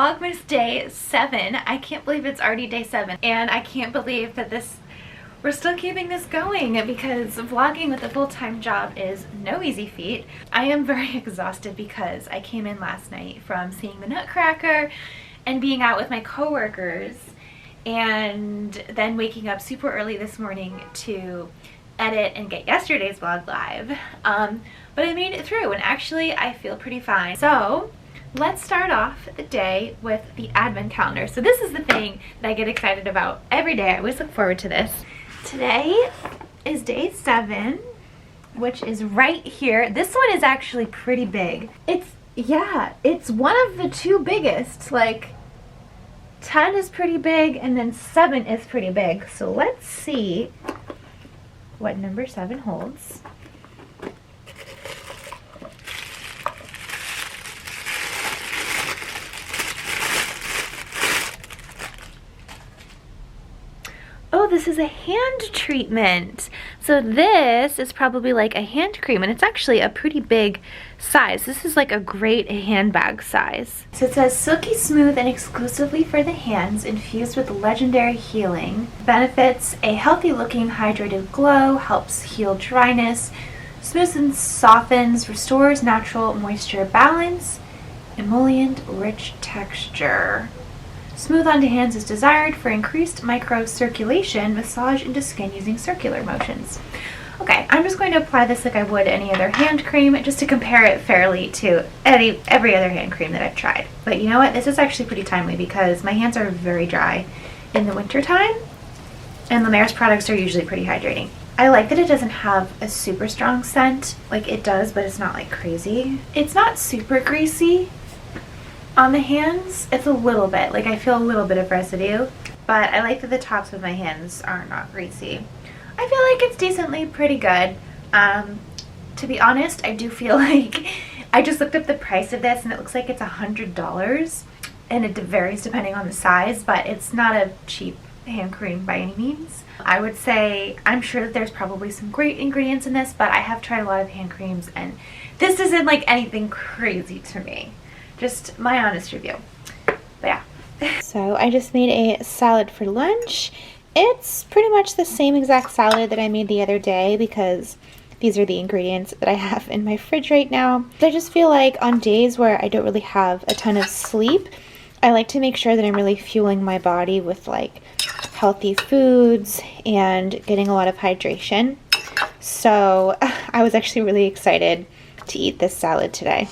Vlogmas day 7. I can't believe it's already day 7, and I can't believe that we're still keeping this going because vlogging with a full-time job is no easy feat. I am very exhausted because I came in last night from seeing the Nutcracker and being out with my coworkers, and then waking up super early this morning to edit and get yesterday's vlog live. But I made it through, and actually I feel pretty fine. So let's start off the day with the advent calendar. So this is the thing that I get excited about every day. I always look forward to this. Today is day 7, which is right here. This one is actually pretty big. It's one of the two biggest. Like 10 is pretty big and then 7 is pretty big. So let's see what number 7 holds. Oh, this is a hand treatment. So this is probably like a hand cream, and it's actually a pretty big size. This is like a great handbag size. So it says silky smooth and exclusively for the hands, infused with legendary healing. Benefits a healthy looking hydrated glow, helps heal dryness, smooths and softens, restores natural moisture balance, emollient rich texture. Smooth onto hands is desired for increased microcirculation, massage into skin using circular motions. Okay, I'm just going to apply this like I would any other hand cream, just to compare it fairly to every other hand cream that I've tried. But you know what? This is actually pretty timely because my hands are very dry in the winter time, and La Mer's products are usually pretty hydrating. I like that it doesn't have a super strong scent. Like it does, but it's not like crazy. It's not super greasy on the hands. It's a little bit, like I feel a little bit of residue, but I like that the tops of my hands are not greasy. I feel like it's decently pretty good. To be honest, I do feel like I just looked up the price of this and it looks like it's $100, and it varies depending on the size, but it's not a cheap hand cream by any means. I would say I'm sure that there's probably some great ingredients in this, but I have tried a lot of hand creams and this isn't like anything crazy to me. Just my honest review. But yeah. So I just made a salad for lunch. It's pretty much the same exact salad that I made the other day because these are the ingredients that I have in my fridge right now. But I just feel like on days where I don't really have a ton of sleep, I like to make sure that I'm really fueling my body with like healthy foods and getting a lot of hydration. So I was actually really excited to eat this salad today.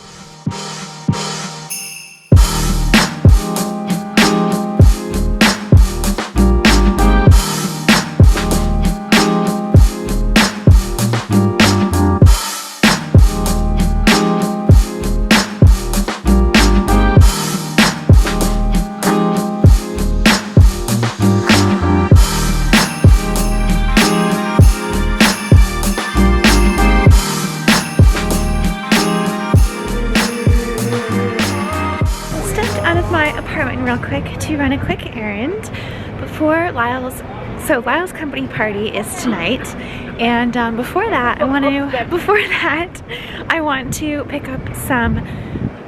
Real quick to run a quick errand before Lyle's company party is tonight, and before that I want to pick up some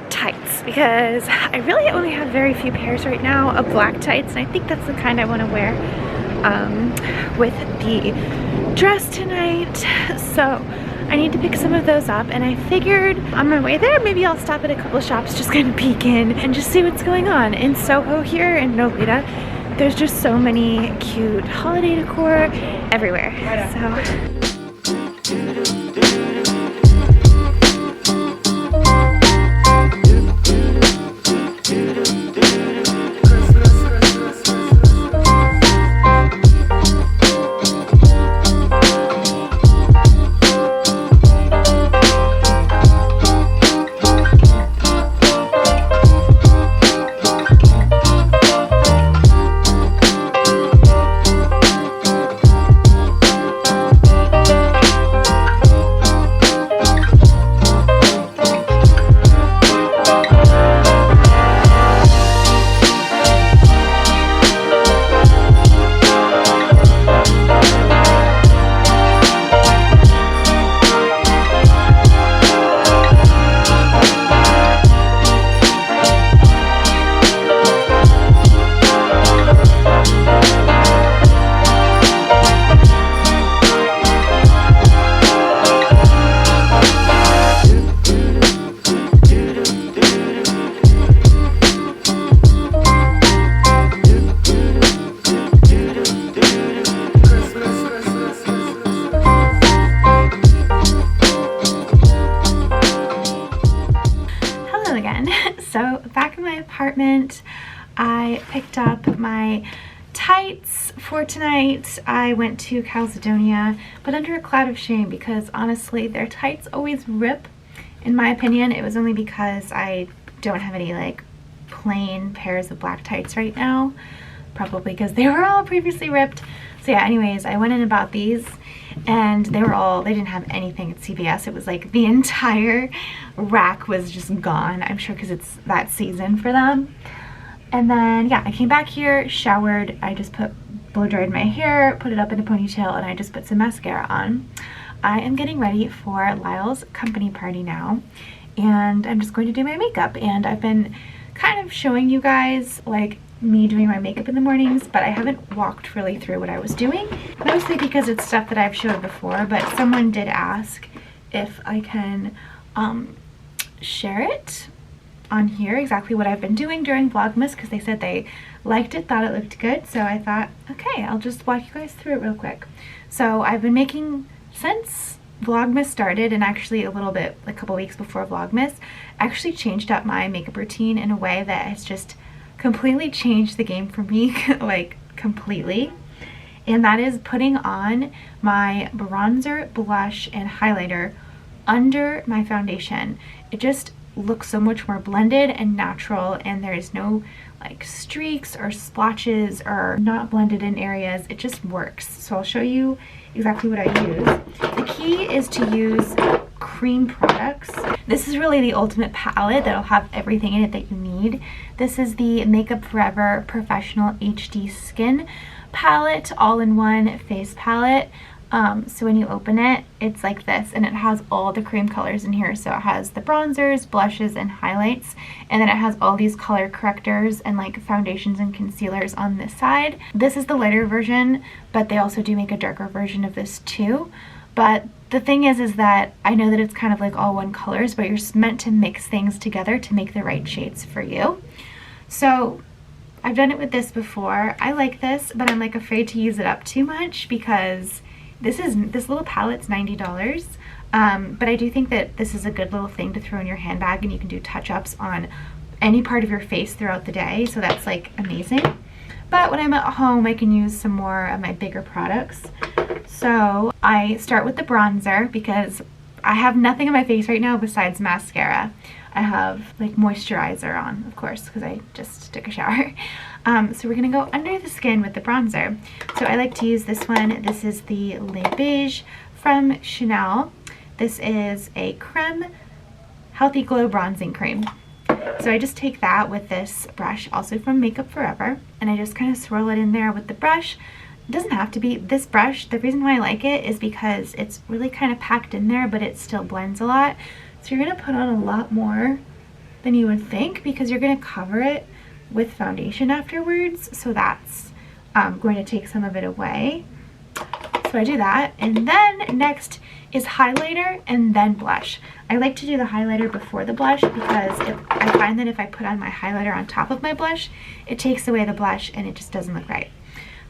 tights because I really only have very few pairs right now of black tights, and I think that's the kind I want to wear with the dress tonight. So I need to pick some of those up, and I figured on my way there maybe I'll stop at a couple shops, just kind of peek in and just see what's going on. In Soho here in Nolita, there's just so many cute holiday decor everywhere. So department. I picked up my tights for tonight. I went to Caledonia, but under a cloud of shame because honestly their tights always rip. In my opinion, it was only because I don't have any like plain pairs of black tights right now, probably because they were all previously ripped. So yeah, anyways, I went in and bought these and they didn't have anything at CVS. It was like the entire rack was just gone. I'm sure because it's that season for them. And then yeah, I came back here, showered, I just blow dried my hair, put it up in a ponytail, and I just put some mascara on. I am getting ready for Lyle's company party now, and I'm just going to do my makeup. And I've been kind of showing you guys like me doing my makeup in the mornings, but I haven't walked really through what I was doing, mostly because it's stuff that I've showed before, but someone did ask if I can share it on here, exactly what I've been doing during Vlogmas, because they said they liked it, thought it looked good. So I thought, okay, I'll just walk you guys through it real quick. So I've been making, since Vlogmas started, and actually a little bit, like a couple weeks before Vlogmas, I actually changed up my makeup routine in a way that has just completely changed the game for me, like completely. And that is putting on my bronzer, blush, and highlighter under my foundation. It just looks so much more blended and natural, and there is no like streaks or splotches or not blended in areas. It just works. So I'll show you exactly what I use. The key is to use cream products. This is really the ultimate palette that'll have everything in it that you need. This is the Makeup Forever Professional HD Skin palette, all-in-one face palette. So when you open it, it's like this, and it has all the cream colors in here. So it has the bronzers, blushes, and highlights, and then it has all these color correctors and like foundations and concealers on this side. This is the lighter version, but they also do make a darker version of this too. But the thing is that I know that it's kind of like all one colors, but you're meant to mix things together to make the right shades for you. So I've done it with this before. I like this, but I'm like afraid to use it up too much because this little palette's $90, but I do think that this is a good little thing to throw in your handbag, and you can do touch-ups on any part of your face throughout the day, so that's like amazing. But when I'm at home, I can use some more of my bigger products. So I start with the bronzer because I have nothing on my face right now besides mascara. I have like moisturizer on, of course, because I just took a shower. So we're gonna go under the skin with the bronzer. So I like to use this one. This is the Le Beige from Chanel. This is a creme healthy glow bronzing cream. So I just take that with this brush, also from Makeup Forever, and I just kind of swirl it in there with the brush. It doesn't have to be this brush. The reason why I like it is because it's really kind of packed in there, but it still blends a lot. So you're gonna put on a lot more than you would think because you're gonna cover it with foundation afterwards. So that's going to take some of it away. So I do that. And then next is highlighter and then blush. I like to do the highlighter before the blush because I find that if I put on my highlighter on top of my blush, it takes away the blush and it just doesn't look right.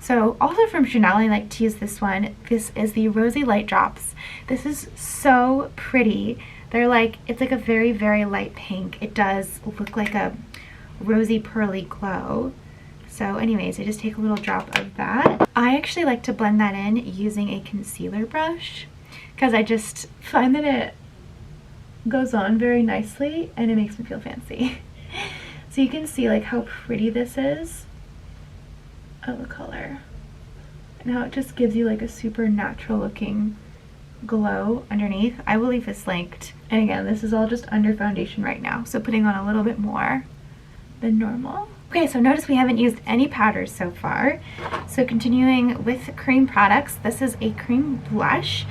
So also from Chanel, I like to use this one. This is the Rosy Light Drops. This is so pretty. They're like, it's like a very, very light pink. It does look like a rosy pearly glow. So anyways, I just take a little drop of that. I actually like to blend that in using a concealer brush because I just find that it goes on very nicely and it makes me feel fancy. So you can see like how pretty this is of a color and how it just gives you like a super natural looking glow underneath. I will leave this linked. And again, this is all just under foundation right now, so putting on a little bit more than normal. Okay, so notice we haven't used any powders so far. So continuing with cream products, this is a cream blush.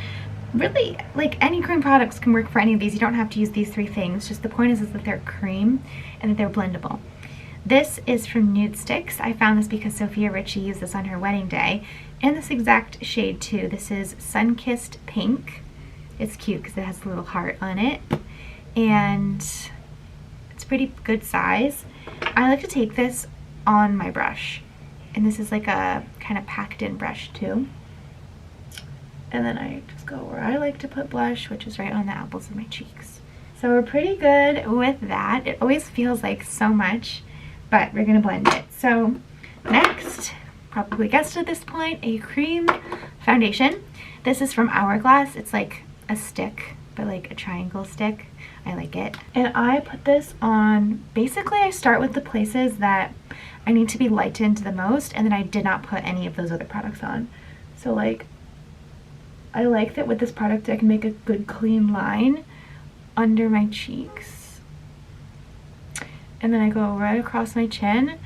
Really, like any cream products can work for any of these. You don't have to use these three things. Just the point is that they're cream and that they're blendable. This is from Nude Sticks. I found this because Sophia Richie used this on her wedding day. And this exact shade too. This is Sun-Kissed Pink. It's cute because it has a little heart on it. And it's pretty good size. I like to take this on my brush. And this is like a kind of packed in brush too. And then I just go where I like to put blush, which is right on the apples of my cheeks. So we're pretty good with that. It always feels like so much but we're gonna blend it. So next, probably guessed at this point, a cream foundation. This is from Hourglass. It's like a stick, but like a triangle stick. I like it. And I put this on, basically I start with the places that I need to be lightened the most, and then I did not put any of those other products on. So like, I like that with this product I can make a good clean line under my cheeks. And then I go right across my chin,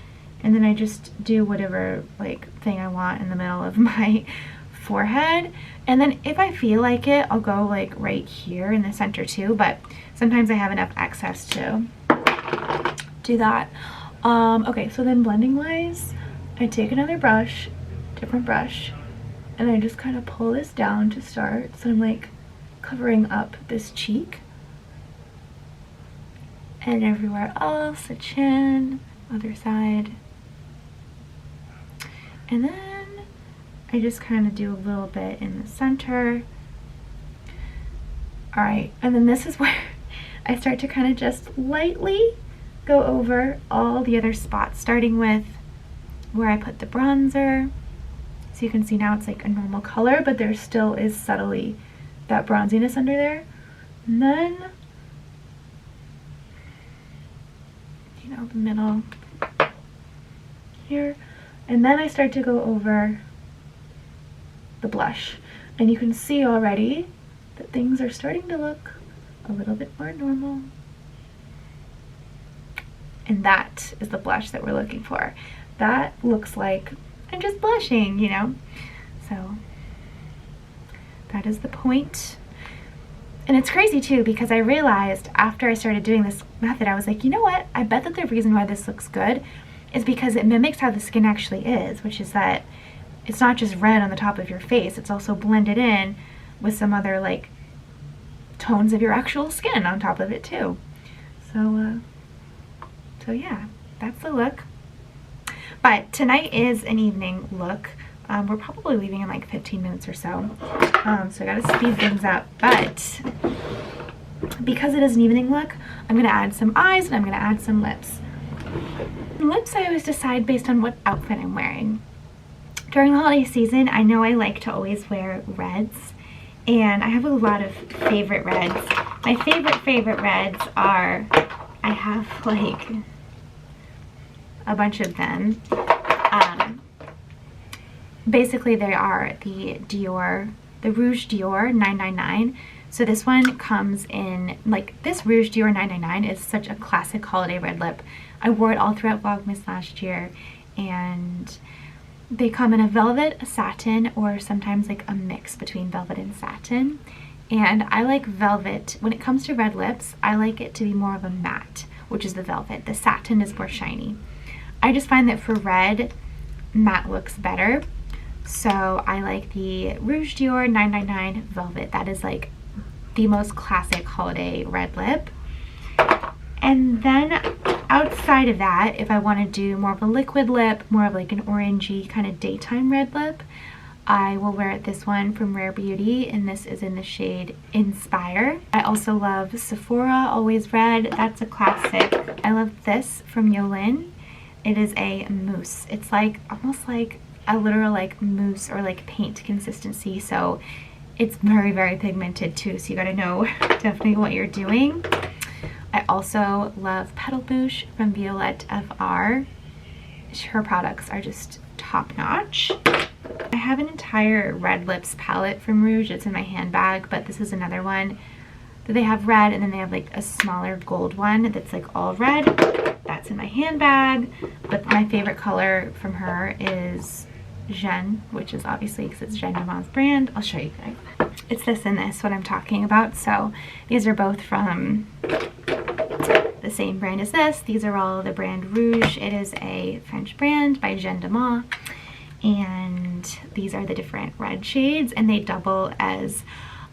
and then I just do whatever like thing I want in the middle of my forehead. And then if I feel like it, I'll go like right here in the center too, but sometimes I have enough excess to do that. Okay, so then blending wise, I take another brush, different brush, and I just kind of pull this down to start. So I'm like covering up this cheek and everywhere else, the chin, other side. And then I just kind of do a little bit in the center. All right, and then this is where I start to kind of just lightly go over all the other spots, starting with where I put the bronzer. So you can see now it's like a normal color, but there still is subtly that bronziness under there. And then, you know, the middle here. And then I start to go over the blush. And you can see already that things are starting to look a little bit more normal. And that is the blush that we're looking for. That looks like I'm just blushing, you know? So that is the point. And it's crazy too, because I realized after I started doing this method, I was like, you know what? I bet that the reason why this looks good is because it mimics how the skin actually is, which is that it's not just red on the top of your face, it's also blended in with some other like tones of your actual skin on top of it too. So yeah, that's the look. But tonight is an evening look. We're probably leaving in like 15 minutes or so. So I gotta speed things up. But because it is an evening look, I'm gonna add some eyes and I'm gonna add some lips. Lips I always decide based on what outfit I'm wearing. During the holiday season, I know I like to always wear reds. And I have a lot of favorite reds. My favorite reds are, I have like a bunch of them. Basically they are the Rouge Dior 999. So this one comes in, like this Rouge Dior 999 is such a classic holiday red lip. I wore it all throughout Vlogmas last year, and they come in a velvet, a satin, or sometimes like a mix between velvet and satin. And I like velvet. When it comes to red lips, I like it to be more of a matte, which is the velvet. The satin is more shiny. I just find that for red, matte looks better. So I like the Rouge Dior 999 Velvet. That is like the most classic holiday red lip. And then outside of that, if I want to do more of a liquid lip, more of like an orangey kind of daytime red lip, I will wear this one from Rare Beauty, and this is in the shade Inspire. I also love Sephora Always Red. That's a classic. I love this from Yolin. It is a mousse. It's like almost like a literal like mousse or like paint consistency, so it's very pigmented too, so you gotta know definitely what you're doing. I also love Petal Bouche from Violette FR. Her products are just top notch. I have an entire red lips palette from Rouge. It's in my handbag, but this is another one that they have red, and then they have like a smaller gold one that's like all red. That's in my handbag, but my favorite color from her is Jeanne, which is obviously because it's Jeanne Dimon's brand. I'll show you guys. It's this and this, what I'm talking about. So these are both from the same brand as this. These are all the brand Rouge. It is a French brand by Jeanne Dimon. And these are the different red shades, and they double as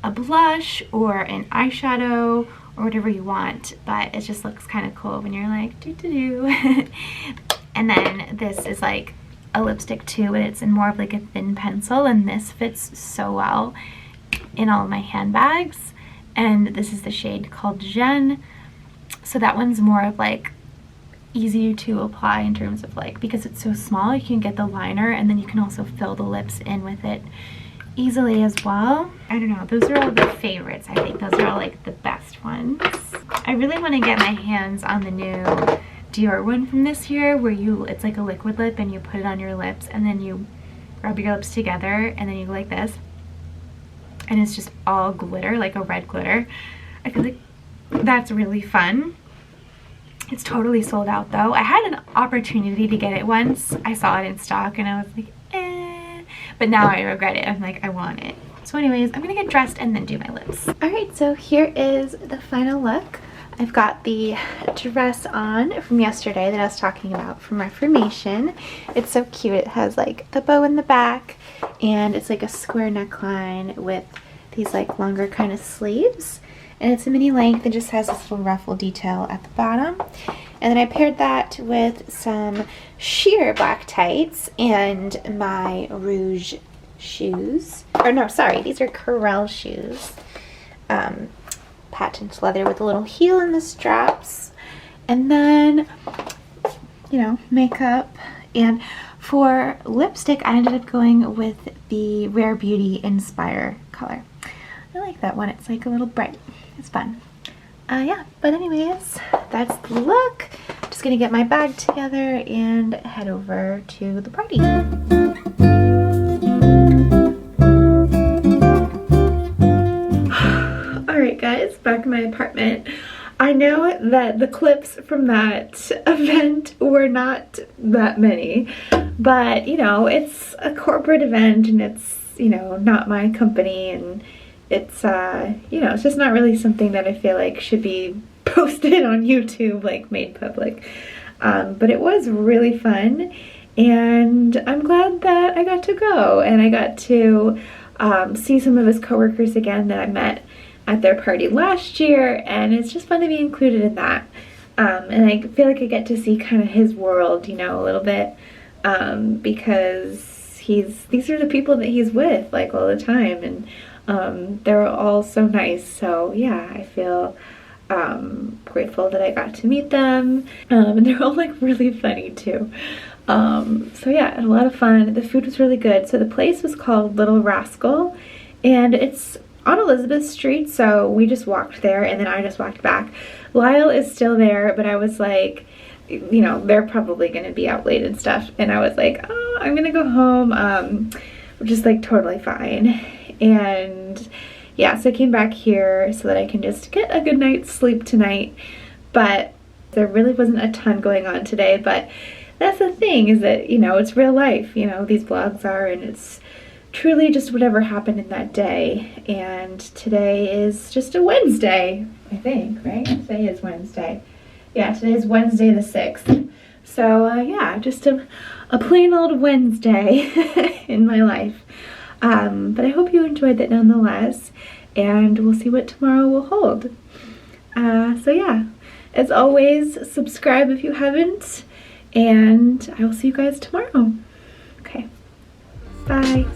a blush or an eyeshadow or whatever you want, but it just looks kind of cool when you're like doo-doo-doo. And then this is like a lipstick too, and it's in more of like a thin pencil, and this fits so well in all of my handbags. And this is the shade called Jeanne. So that one's more of like easy to apply in terms of like, because it's so small, you can get the liner and then you can also fill the lips in with it easily as well. I don't know, those are all the favorites. I think those are all like the best ones. I really want to get my hands on the new Dior one from this year where it's like a liquid lip and you put it on your lips and then you rub your lips together and then you go like this and it's just all glitter, like a red glitter. I feel like that's really fun. It's totally sold out though. I had an opportunity to get it once. I saw it in stock and I was like, eh. But now I regret it. I'm like, I want it. So anyways, I'm gonna get dressed and then do my lips. All right, so here is the final look. I've got the dress on from yesterday that I was talking about from Reformation. It's so cute. It has like the bow in the back and it's like a square neckline with these like longer kind of sleeves. And it's a mini length and just has this little ruffle detail at the bottom. And then I paired that with some sheer black tights and my rouge shoes. Or no, sorry, these are Corelle shoes. Patent leather with a little heel in the straps. And then, you know, makeup. And for lipstick, I ended up going with the Rare Beauty Inspire color. I like that one. It's like a little bright. It's fun. Yeah, but anyways, that's the look. Just gonna get my bag together and head over to the party. Alright guys, back in my apartment. I know that the clips from that event were not that many, but you know, it's a corporate event and it's, you know, not my company, and it's you know, it's just not really something that I feel like should be posted on YouTube, like made public. But it was really fun and I'm glad that I got to go and I got to see some of his coworkers again that I met at their party last year, and it's just fun to be included in that. And I feel like I get to see kind of his world, you know, a little bit, because these are the people that he's with like all the time, and they're all so nice. So yeah, I feel grateful that I got to meet them, and they're all like really funny too. So yeah, I had a lot of fun. The food was really good. So the place was called Little Rascal, and it's on Elizabeth Street, so we just walked there and then I just walked back. Lyle is still there, but I was like, you know, they're probably gonna be out late and stuff, and I was like, oh, I'm gonna go home, which is like totally fine. And yeah, so I came back here so that I can just get a good night's sleep tonight. But there really wasn't a ton going on today, but that's the thing, is that, you know, it's real life, you know, these vlogs are, and it's truly just whatever happened in that day. And today is just a Wednesday, I think, right? Today is Wednesday. Yeah, today is Wednesday the 6th. So yeah, just a plain old Wednesday in my life. But I hope you enjoyed it nonetheless, and we'll see what tomorrow will hold. So yeah, as always, subscribe if you haven't, and I will see you guys tomorrow. Okay, bye.